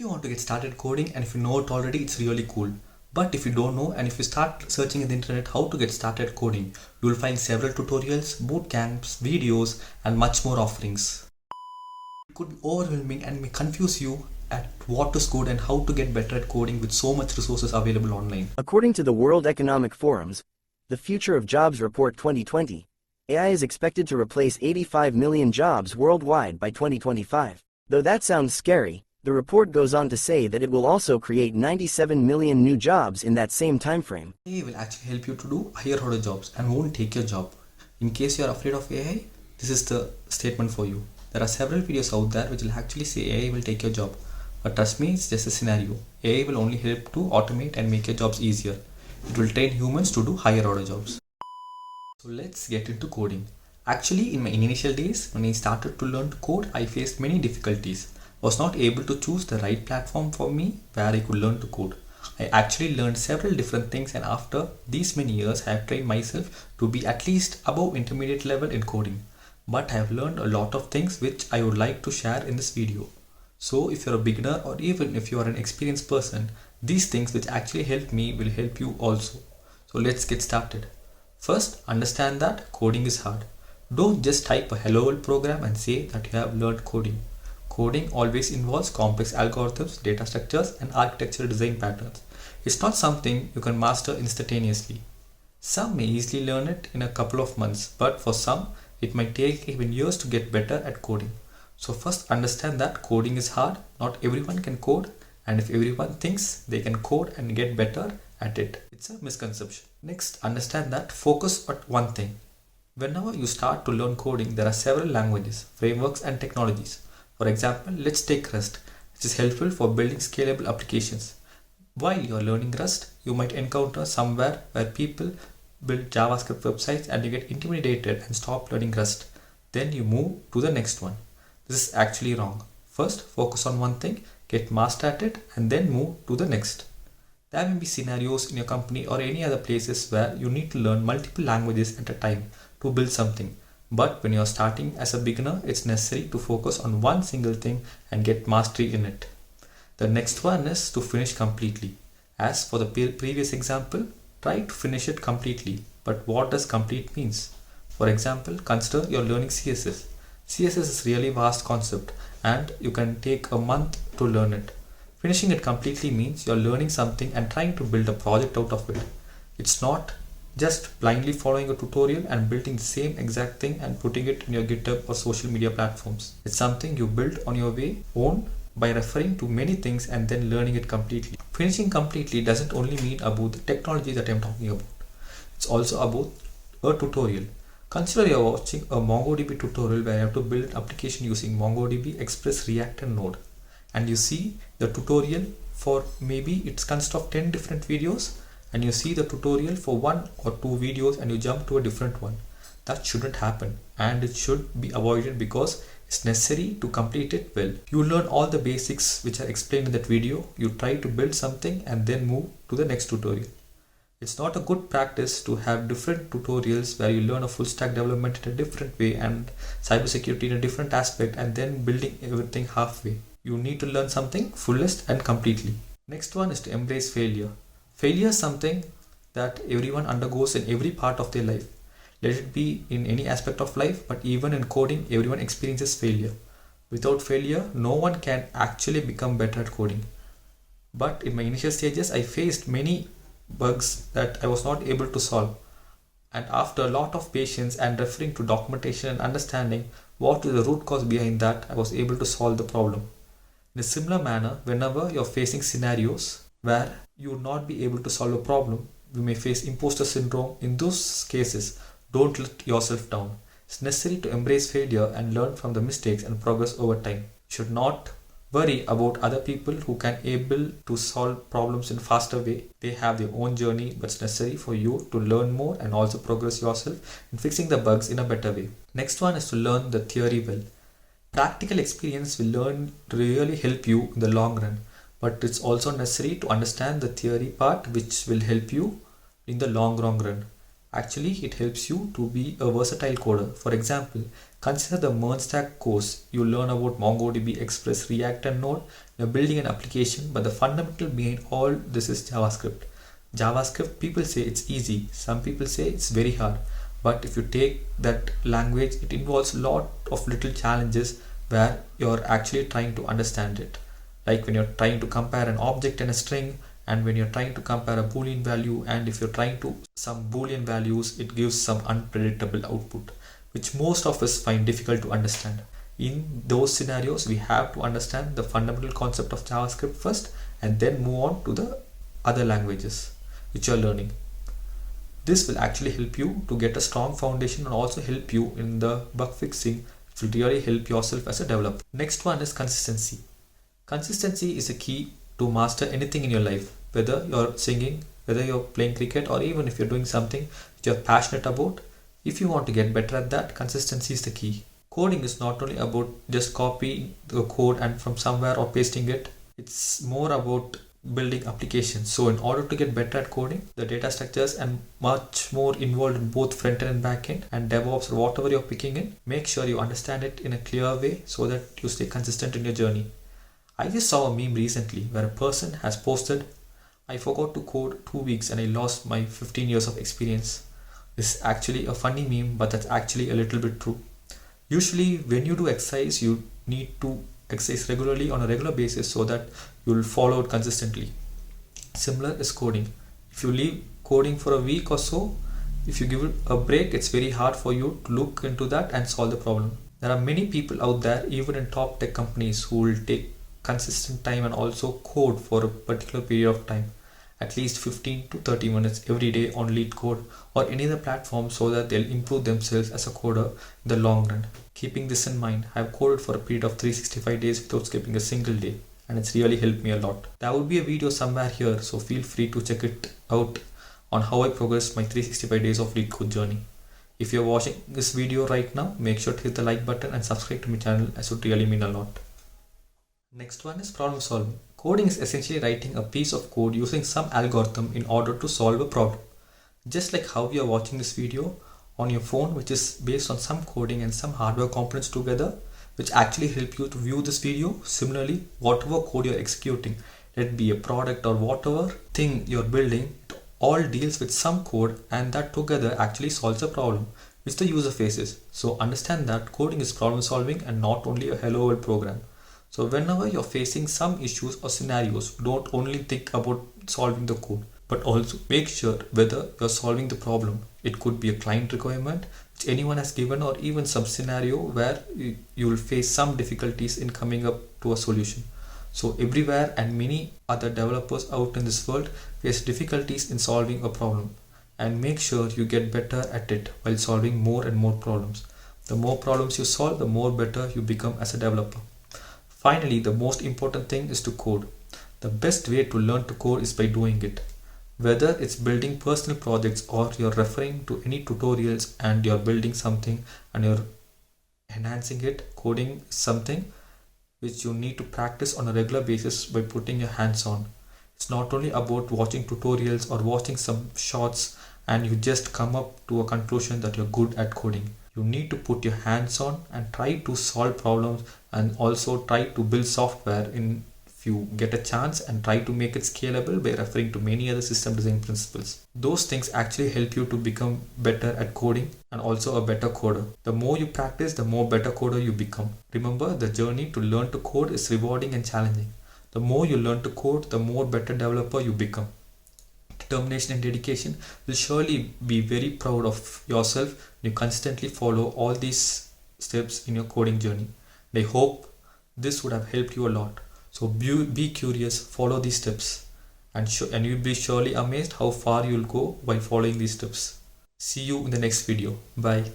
you want to get started coding and if you know it already, it's really cool. But if you don't know and if you start searching in the internet how to get started coding, you will find several tutorials, boot camps, videos and much more offerings. It could be overwhelming and may confuse you at what is code and how to get better at coding with so much resources available online. According to the World Economic Forum's The Future of Jobs Report 2020, AI is expected to replace 85 million jobs worldwide by 2025. Though that sounds scary, the report goes on to say that it will also create 97 million new jobs in that same timeframe. AI will actually help you to do higher order jobs and won't take your job. In case you are afraid of AI, this is the statement for you. There are several videos out there which will actually say AI will take your job. But trust me, it's just a scenario. AI will only help to automate and make your jobs easier. It will train humans to do higher order jobs. So let's get into coding. Actually, in my initial days, when I started to learn to code, I faced many difficulties. I was not able to choose the right platform for me where I could learn to code. I actually learned several different things, and after these many years, I have trained myself to be at least above intermediate level in coding. But I have learned a lot of things which I would like to share in this video. So if you're a beginner or even if you are an experienced person, these things which actually helped me will help you also. So let's get started. First, understand that coding is hard. Don't just type a hello world program and say that you have learned coding. Coding always involves complex algorithms, data structures and architectural design patterns. It's not something you can master instantaneously. Some may easily learn it in a couple of months, but for some, it might take even years to get better at coding. So first understand that coding is hard. Not everyone can code, and if everyone thinks they can code and get better at it, it's a misconception. Next, understand that focus on one thing. Whenever you start to learn coding, there are several languages, frameworks and technologies. For example, let's take Rust, which is helpful for building scalable applications. While you are learning Rust, you might encounter somewhere where people build JavaScript websites and you get intimidated and stop learning Rust. Then you move to the next one. This is actually wrong. First, focus on one thing, get master at it, and then move to the next. There may be scenarios in your company or any other places where you need to learn multiple languages at a time to build something. But when you're starting as a beginner, it's necessary to focus on one single thing and get mastery in it. The next one is to finish completely. As for the previous example, try to finish it completely. But what does complete means? For example, consider you're learning CSS. CSS is really vast concept and you can take a month to learn it. Finishing it completely means you're learning something and trying to build a project out of it. It's not just blindly following a tutorial and building the same exact thing and putting it in your GitHub or social media platforms. It's something you build on your own by referring to many things and then learning it completely. Finishing completely doesn't only mean about the technology that I'm talking about. It's also about a tutorial. Consider you're watching a MongoDB tutorial where you have to build an application using MongoDB, Express, React and Node. And you see the tutorial for maybe it consists of 10 different videos, and you see the tutorial for 1 or 2 videos and you jump to a different one. That shouldn't happen and it should be avoided because it's necessary to complete it well. You learn all the basics which are explained in that video, you try to build something and then move to the next tutorial. It's not a good practice to have different tutorials where you learn a full stack development in a different way and cybersecurity in a different aspect and then building everything halfway. You need to learn something fullest and completely. Next one is to embrace failure. Failure is something that everyone undergoes in every part of their life. Let it be in any aspect of life, but even in coding, everyone experiences failure. Without failure, no one can actually become better at coding. But in my initial stages, I faced many bugs that I was not able to solve. And after a lot of patience and referring to documentation and understanding what is the root cause behind that, I was able to solve the problem. In a similar manner, whenever you're facing scenarios where you would not be able to solve a problem, you may face imposter syndrome. In those cases, don't let yourself down. It's necessary to embrace failure and learn from the mistakes and progress over time. You should not worry about other people who can able to solve problems in a faster way. They have their own journey, but it's necessary for you to learn more and also progress yourself in fixing the bugs in a better way. Next one is to learn the theory well. Practical experience will really help you in the long run, but it's also necessary to understand the theory part which will help you in the long run. Actually, it helps you to be a versatile coder. For example, consider the MERN stack course. You learn about MongoDB, Express, React and Node. In You're building an application, but the fundamental behind all this is JavaScript. JavaScript, people say it's easy, some people say it's very hard, but if you take that language, it involves a lot of little challenges where you're actually trying to understand it. Like when you're trying to compare an object and a string, and when you're trying to compare a boolean value, and if you're trying to some boolean values, it gives some unpredictable output, which most of us find difficult to understand. In those scenarios, we have to understand the fundamental concept of JavaScript first, and then move on to the other languages which you're learning. This will actually help you to get a strong foundation and also help you in the bug fixing. It will really help yourself as a developer. Next one is consistency. Consistency is a key to master anything in your life, whether you're singing, whether you're playing cricket, or even if you're doing something which you're passionate about. If you want to get better at that, consistency is the key. Coding is not only about just copying the code and from somewhere or pasting it. It's more about building applications. So in order to get better at coding, the data structures and much more involved in both front end and back end and DevOps or whatever you're picking in, make sure you understand it in a clear way so that you stay consistent in your journey. I just saw a meme recently where a person has posted, "I forgot to code 2 weeks and I lost my 15 years of experience." This is actually a funny meme, but that's actually a little bit true. Usually when you do exercise, you need to exercise regularly on a regular basis so that you'll follow it consistently. Similar is coding. If you leave coding for a week or so, if you give it a break, it's very hard for you to look into that and solve the problem. There are many people out there, even in top tech companies, who will take consistent time and also code for a particular period of time, at least 15 to 30 minutes every day on LeetCode or any other platform, so that they'll improve themselves as a coder in the long run. Keeping this in mind, I've coded for a period of 365 days without skipping a single day, and it's really helped me a lot. There would be a video somewhere here, so feel free to check it out on how I progressed my 365 days of LeetCode journey. If you're watching this video right now, make sure to hit the like button and subscribe to my channel, as it would really mean a lot. Next one is problem solving. Coding is essentially writing a piece of code using some algorithm in order to solve a problem. Just like how you are watching this video on your phone, which is based on some coding and some hardware components together, which actually help you to view this video. Similarly, whatever code you're executing, let it be a product or whatever thing you're building, it all deals with some code, and that together actually solves a problem which the user faces. So understand that coding is problem solving and not only a hello world program. So whenever you're facing some issues or scenarios, don't only think about solving the code, but also make sure whether you're solving the problem. It could be a client requirement which anyone has given, or even some scenario where you will face some difficulties in coming up to a solution. So everywhere, and many other developers out in this world face difficulties in solving a problem, and make sure you get better at it while solving more and more problems. The more problems you solve, the more better you become as a developer. Finally, the most important thing is to code. The best way to learn to code is by doing it. Whether it's building personal projects or you're referring to any tutorials and you're building something and you're enhancing it, coding is something which you need to practice on a regular basis by putting your hands on. It's not only about watching tutorials or watching some shorts and you just come up to a conclusion that you're good at coding. You need to put your hands on and try to solve problems, and also try to build software if you get a chance, and try to make it scalable by referring to many other system design principles. Those things actually help you to become better at coding and also a better coder. The more you practice, the more better coder you become. Remember, the journey to learn to code is rewarding and challenging. The more you learn to code, the more better developer you become. Determination and dedication will surely be very proud of yourself when you consistently follow all these steps in your coding journey. And I hope this would have helped you a lot. So be curious, follow these steps, and you'll be surely amazed how far you'll go by following these steps. See you in the next video. Bye.